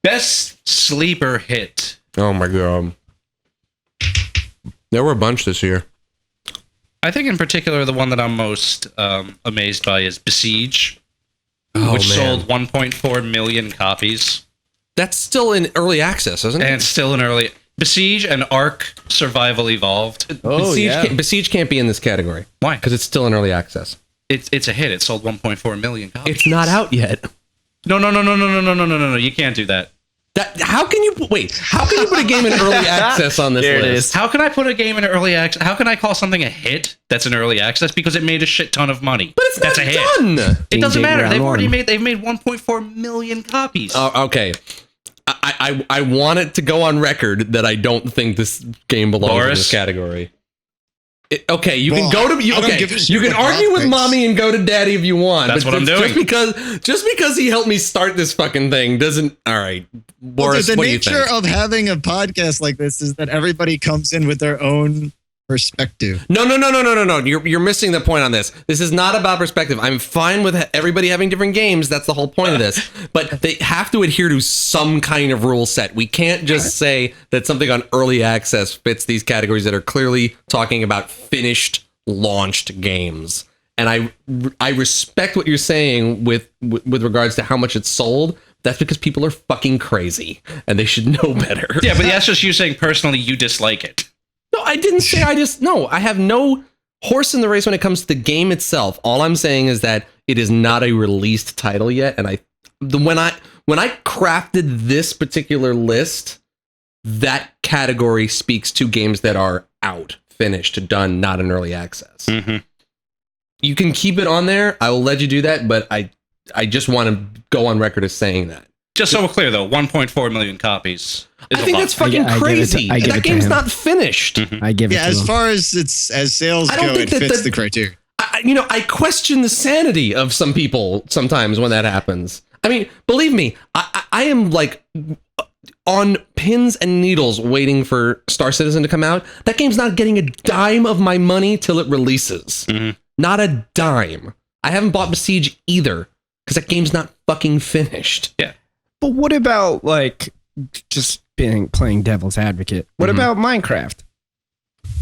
Best sleeper hit. Oh my god. There were a bunch this year. I think in particular the one that I'm most amazed by is Besiege, which sold 1.4 million copies. That's still in early access, isn't it? And still in early... Besiege and Ark Survival Evolved. Besiege can't be in this category. Why? Because it's still in early access. It's a hit. It sold 1.4 million copies. It's not out yet. No. You can't do that. How can you put a game in early access on this list? How can I put a game in early access? How can I call something a hit that's in early access? Because it made a shit ton of money. But it's that's not a hit. done. It doesn't matter. They've made 1.4 million copies. Oh, okay. I want it to go on record that I don't think this game belongs in this category. You can argue with mommy and go to daddy if you want. That's what I'm doing. Just because he helped me start this fucking thing doesn't. All right, Boris, the what do you think? nature of having a podcast like this is that everybody comes in with their own perspective. No. You're missing the point on this. This is not about perspective. I'm fine with everybody having different games. That's the whole point of this. But they have to adhere to some kind of rule set. We can't just say that something on early access fits these categories that are clearly talking about finished, launched games. And I respect what you're saying with regards to how much it's sold. That's because people are fucking crazy and they should know better. Yeah, but that's just you saying personally you dislike it. No, I didn't say I have no horse in the race when it comes to the game itself. All I'm saying is that it is not a released title yet. And when I crafted this particular list, that category speaks to games that are out, finished, done, not in early access. Mm-hmm. You can keep it on there. I will let you do that. But I just want to go on record as saying that. Just so we're clear, though, 1.4 million copies. I think that's fucking crazy. That game's not finished. I give it to him. As far as sales go, it fits the criteria. I question the sanity of some people sometimes when that happens. I mean, believe me, I am like on pins and needles waiting for Star Citizen to come out. That game's not getting a dime of my money till it releases. Mm-hmm. Not a dime. I haven't bought Besiege either because that game's not fucking finished. Yeah. But what about, like, just playing devil's advocate? What about Minecraft?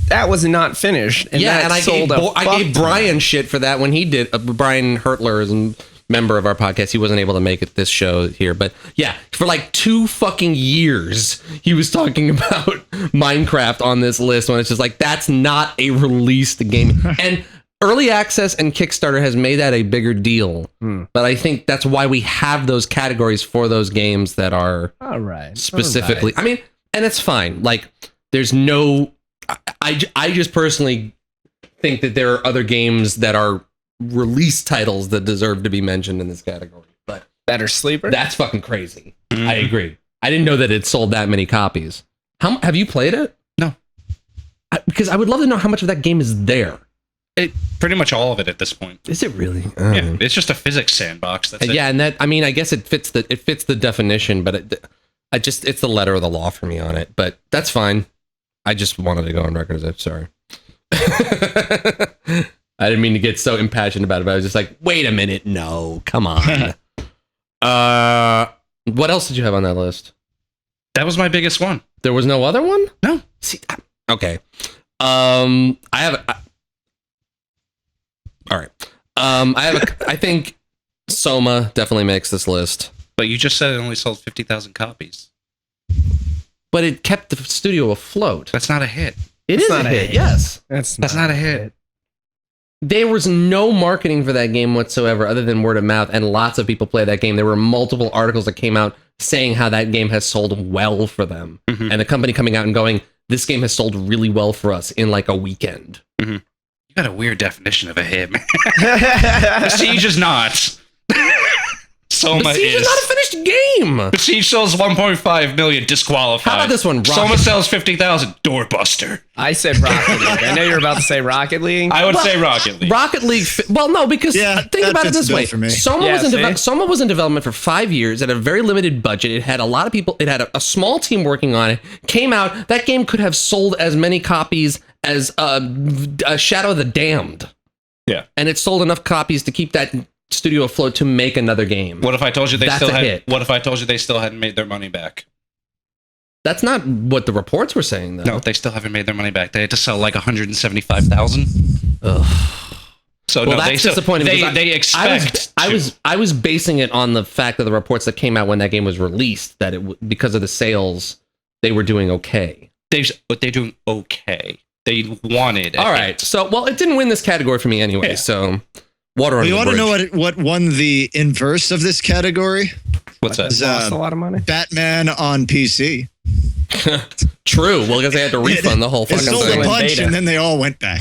That was not finished. And I gave Brian shit for that when he did. Brian Hertler is a member of our podcast. He wasn't able to make it this show here. But yeah, for like 2 fucking years, he was talking about Minecraft on this list when it's just like, that's not a released game. And early access and Kickstarter has made that a bigger deal, but I think that's why we have those categories for those games that are specifically. I mean, and it's fine. Like, there's no. I just personally think that there are other games that are release titles that deserve to be mentioned in this category. But better sleeper. That's fucking crazy. I agree. I didn't know that it sold that many copies. Have you played it? No, because I would love to know how much of that game is there. Pretty much all of it at this point. Is it really? Yeah, it's just a physics sandbox. That's it. Yeah, and that, I mean, I guess it fits the definition, but it's the letter of the law for me on it. But that's fine. I just wanted to go on record as I'm sorry. I didn't mean to get so impassioned about it, but I was just like, wait a minute, no, come on. What else did you have on that list? That was my biggest one. There was no other one? No. See, okay. I have. All right. I think Soma definitely makes this list. But you just said it only sold 50,000 copies. But it kept the studio afloat. That's not a hit. It is a hit. Yes. That's not a hit. There was no marketing for that game whatsoever other than word of mouth, and lots of people play that game. There were multiple articles that came out saying how that game has sold well for them. Mm-hmm. And the company coming out and going, this game has sold really well for us in like a weekend. Mm-hmm. You got a weird definition of a hit, man. Siege is not. Soma Siege is not a finished game. Siege sells 1.5 million, disqualified. How about this one? Soma sells 50,000, doorbuster. I said Rocket League. I know you were about to say Rocket League. I would say Rocket League. Rocket League. Well, no, because think about it this way. Soma was in development for 5 years at a very limited budget. It had a lot of people. It had a small team working on it. Came out. That game could have sold as many copies as Shadow of the Damned. Yeah. And it sold enough copies to keep that studio afloat to make another game. What if I told you they That's still a had? hit. What if I told you they still hadn't made their money back? That's not what the reports were saying, though. No, they still haven't made their money back. They had to sell like 175,000. So Well, no, that's disappointing. because They expect. I was basing it on the fact that the reports that came out when that game was released that because of the sales they were doing okay. But they're doing okay. They wanted. All right. So it didn't win this category for me anyway. Yeah. So water under You the want to bridge. know what won the inverse of this category? What's that? Is, Lost a lot of money. Batman on PC. True. Well, because they had to refund the whole It fucking sold a thing. bunch Beta. and then they all went back.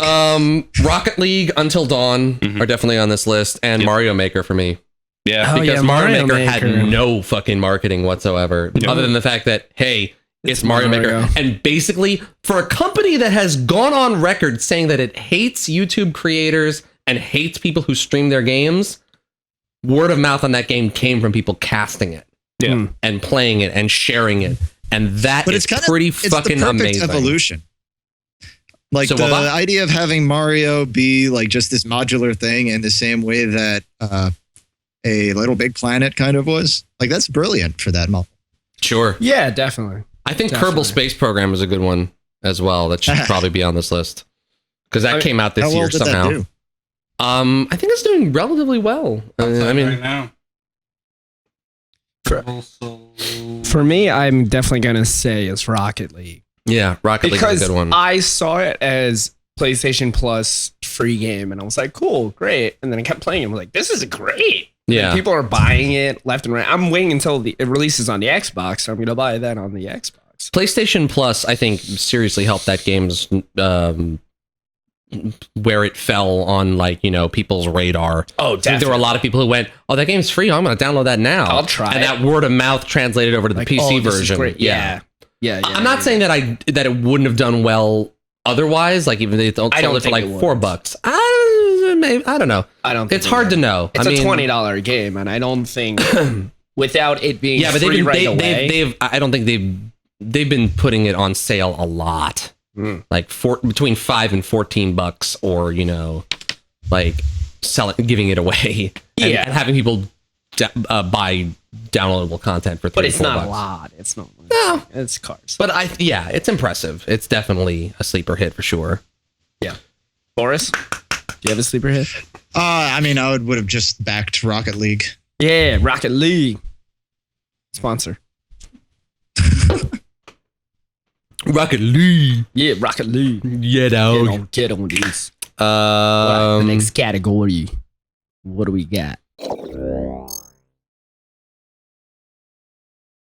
Rocket League, Until Dawn are definitely on this list, and Mario Maker for me. Yeah. Oh, Because yeah, Mario Mario Maker had Maker. no fucking marketing whatsoever, other than the fact that, hey, it's Mario Maker. And basically, for a company that has gone on record saying that it hates YouTube creators and hates people who stream their games, word of mouth on that game came from people casting it Yeah. and playing it and sharing it. And that But is it's pretty it's fucking the perfect amazing. evolution. Like So the what about- idea of having Mario be like just this modular thing in the same way that a Little Big Planet kind of was. Like that's brilliant for that model. Sure. Yeah, definitely. I think Definitely. Kerbal Space Program is a good one as well. That should probably be on this list. Because that came out this How year well did somehow. that do? I think it's doing relatively well. I mean, right now. For me, I'm definitely gonna say it's Rocket League yeah, Rocket League is because a good one. I saw it as PlayStation Plus free game, and I was like, "Cool, great." And then I kept playing it. I was like, "This is great." Yeah. And people are buying it left and right. I'm waiting until it releases on the Xbox. So I'm gonna buy that on the Xbox. PlayStation Plus, I think, seriously helped that game's where it fell on people's radar. Oh, I think there were a lot of people who went, "Oh, that game's free. I'm going to download that now." I'll try And it. that word of mouth translated over to the Like, PC oh, this is version. great. Yeah. I'm not saying that it wouldn't have done well otherwise. Like even if they sold I don't it for think like it would. $4. I don't know. I don't. Think It's hard to know. It's I a mean, $20 game, and I don't think without it being Yeah, but free right away. they've. I don't think they've been putting it on sale a lot. Like between $5 and $14, or giving it away. And having people buy downloadable content for $3 but it's or $4. not a lot. It's not. No. It's cars. But it's impressive. It's definitely a sleeper hit for sure. Yeah. Boris, do you have a sleeper hit? I mean, I would have just backed Rocket League. Yeah, Rocket League. Sponsor. Rocket League. Yeah, Rocket League. Yeah, dog. Get on this. The next category. What do we got?